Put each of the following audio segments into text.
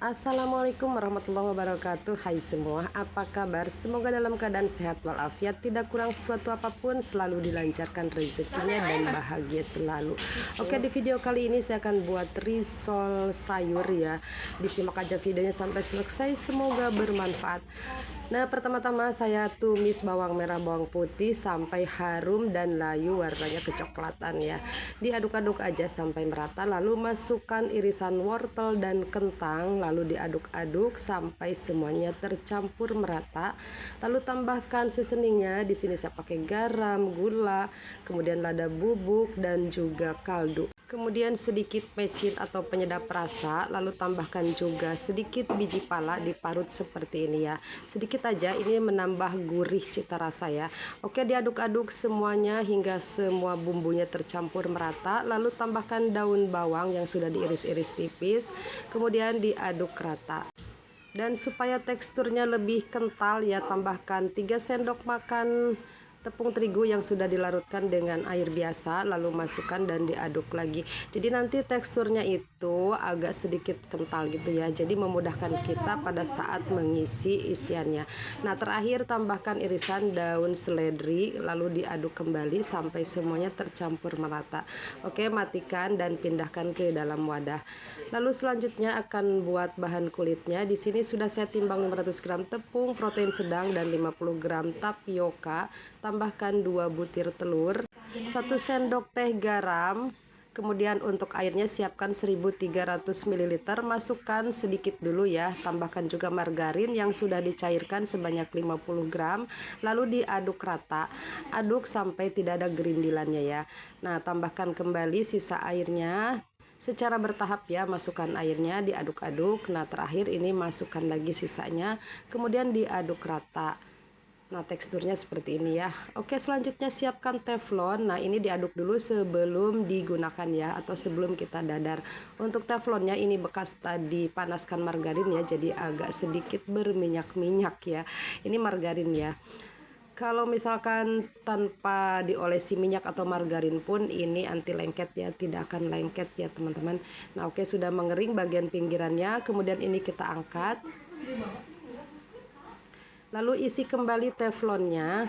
Assalamualaikum warahmatullahi wabarakatuh. Hai semua, apa kabar? Semoga dalam keadaan sehat walafiat, tidak kurang sesuatu apapun, selalu dilancarkan rezekinya dan bahagia selalu. Oke, di video kali ini saya akan buat risol sayur ya. Disimak aja videonya sampai selesai, semoga bermanfaat. Nah, pertama-tama saya tumis bawang merah, bawang putih sampai harum dan layu warnanya kecoklatan ya. Diaduk-aduk aja sampai merata, lalu masukkan irisan wortel dan kentang, lalu diaduk-aduk sampai semuanya tercampur merata. Lalu tambahkan seasoningnya. Di sini saya pakai garam, gula, kemudian lada bubuk dan juga kaldu. Kemudian sedikit mecin atau penyedap rasa, lalu tambahkan juga sedikit biji pala diparut seperti ini ya. Sedikit aja, ini menambah gurih cita rasa ya. Oke, diaduk-aduk semuanya hingga semua bumbunya tercampur merata, lalu tambahkan daun bawang yang sudah diiris-iris tipis, kemudian diaduk rata. Dan supaya teksturnya lebih kental ya, tambahkan 3 sendok makan tepung terigu yang sudah dilarutkan dengan air biasa, lalu masukkan dan diaduk lagi. Jadi nanti teksturnya itu agak sedikit kental gitu ya, jadi memudahkan kita pada saat mengisi isiannya. Nah, terakhir tambahkan irisan daun seledri, lalu diaduk kembali sampai semuanya tercampur merata. Oke, matikan dan pindahkan ke dalam wadah. Lalu selanjutnya akan buat bahan kulitnya. Di sini sudah saya timbang 500 gram tepung protein sedang dan 50 gram tapioka. Tambahkan 2 butir telur, 1 sendok teh garam. Kemudian untuk airnya siapkan 1300 ml, masukkan sedikit dulu ya. Tambahkan juga margarin yang sudah dicairkan sebanyak 50 gram, lalu diaduk rata. Aduk sampai tidak ada gerindilannya ya. Nah, tambahkan kembali sisa airnya secara bertahap ya, masukkan airnya, diaduk-aduk. Nah, terakhir ini masukkan lagi sisanya, kemudian diaduk rata. Nah, teksturnya seperti ini ya. Oke, selanjutnya siapkan teflon. Nah, ini diaduk dulu sebelum digunakan ya, atau sebelum kita dadar. Untuk teflonnya ini bekas tadi panaskan margarin ya, jadi agak sedikit berminyak-minyak ya. Ini margarin ya. Kalau misalkan tanpa diolesi minyak atau margarin pun ini anti lengket ya, tidak akan lengket ya teman-teman. Nah, oke, sudah mengering bagian pinggirannya, kemudian ini kita angkat. Lalu isi kembali teflonnya.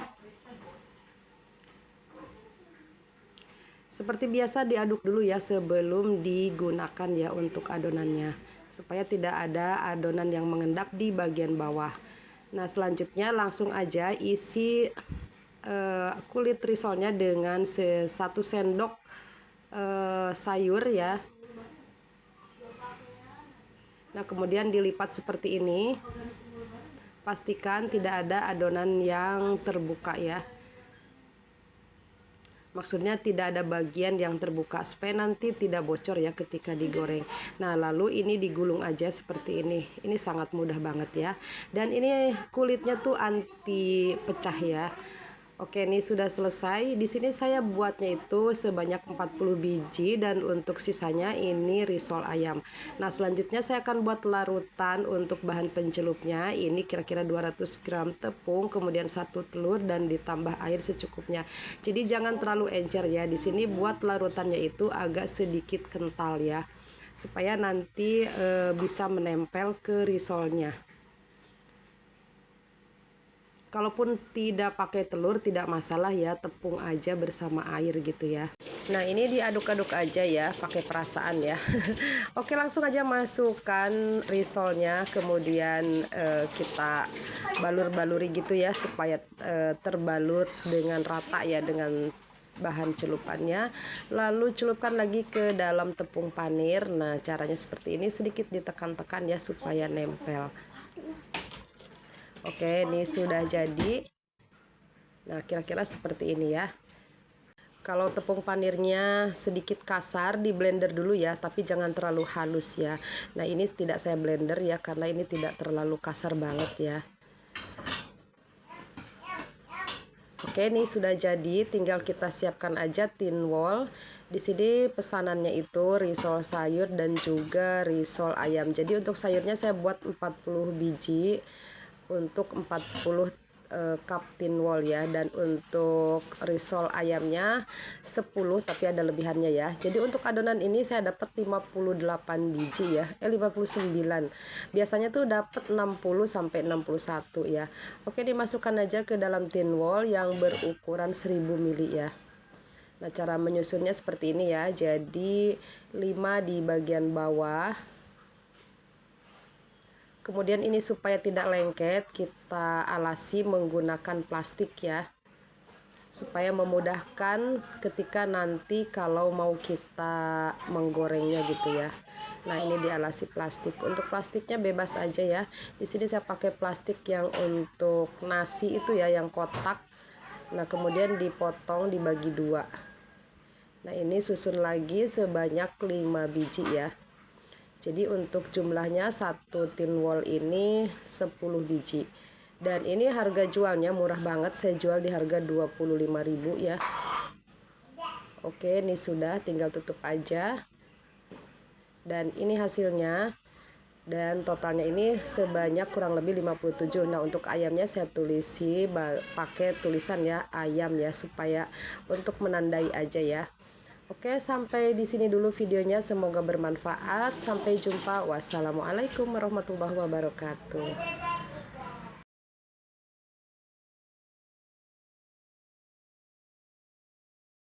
Seperti biasa diaduk dulu ya sebelum digunakan ya untuk adonannya, supaya tidak ada adonan yang mengendap di bagian bawah. Nah, selanjutnya langsung aja isi kulit risolnya dengan 1 sendok sayur ya. Nah, kemudian dilipat seperti ini. Pastikan tidak ada adonan yang terbuka ya. Maksudnya tidak ada bagian yang terbuka supaya nanti tidak bocor ya ketika digoreng. Nah, lalu ini digulung aja seperti ini. Ini sangat mudah banget ya. Dan ini kulitnya tuh anti pecah ya. Oke, ini sudah selesai. Di sini saya buatnya itu sebanyak 40 biji dan untuk sisanya ini risol ayam. Nah, selanjutnya saya akan buat larutan untuk bahan pencelupnya. Ini kira-kira 200 gram tepung, kemudian 1 telur dan ditambah air secukupnya. Jadi jangan terlalu encer ya. Di sini buat larutannya itu agak sedikit kental ya, supaya nanti bisa menempel ke risolnya. Kalaupun tidak pakai telur tidak masalah ya, tepung aja bersama air gitu ya. Nah, ini diaduk-aduk aja ya, pakai perasaan ya. Oke, langsung aja masukkan risolnya, kemudian kita balur-baluri gitu ya, supaya terbalut dengan rata ya dengan bahan celupannya. Lalu celupkan lagi ke dalam tepung panir. Nah, caranya seperti ini, sedikit ditekan-tekan ya supaya nempel. Oke, ini sudah jadi. Nah, kira-kira seperti ini ya. Kalau tepung panirnya sedikit kasar, di blender dulu ya, tapi jangan terlalu halus ya. Nah, ini tidak saya blender ya, karena ini tidak terlalu kasar banget ya. Oke, ini sudah jadi, tinggal kita siapkan aja tin wall. Di sini pesanannya itu risol sayur dan juga risol ayam. Jadi untuk sayurnya saya buat 40 biji untuk 40 cup tin wall ya. Dan untuk risol ayamnya 10, tapi ada lebihannya ya. Jadi untuk adonan ini saya dapat 58 biji ya, 59. Biasanya tuh dapat 60 sampai 61 ya. Oke, dimasukkan aja ke dalam tin wall yang berukuran 1000 ml ya. Nah, cara menyusunnya seperti ini ya. Jadi 5 di bagian bawah. Kemudian ini supaya tidak lengket, kita alasi menggunakan plastik ya. Supaya memudahkan ketika nanti kalau mau kita menggorengnya gitu ya. Nah, ini dialasi plastik. Untuk plastiknya bebas aja ya. Di sini saya pakai plastik yang untuk nasi itu ya, yang kotak. Nah, kemudian dipotong dibagi 2. Nah, ini susun lagi sebanyak 5 biji ya. Jadi untuk jumlahnya satu tin wall ini 10 biji. Dan ini harga jualnya murah banget, saya jual di harga 25.000 ya. Oke, ini sudah, tinggal tutup aja. Dan ini hasilnya. Dan totalnya ini sebanyak kurang lebih 57. Nah, untuk ayamnya saya tulisi pakai tulisan ya, ayam ya, supaya untuk menandai aja ya. Oke, sampai di sini dulu videonya, semoga bermanfaat. Sampai jumpa. Wassalamualaikum warahmatullahi wabarakatuh.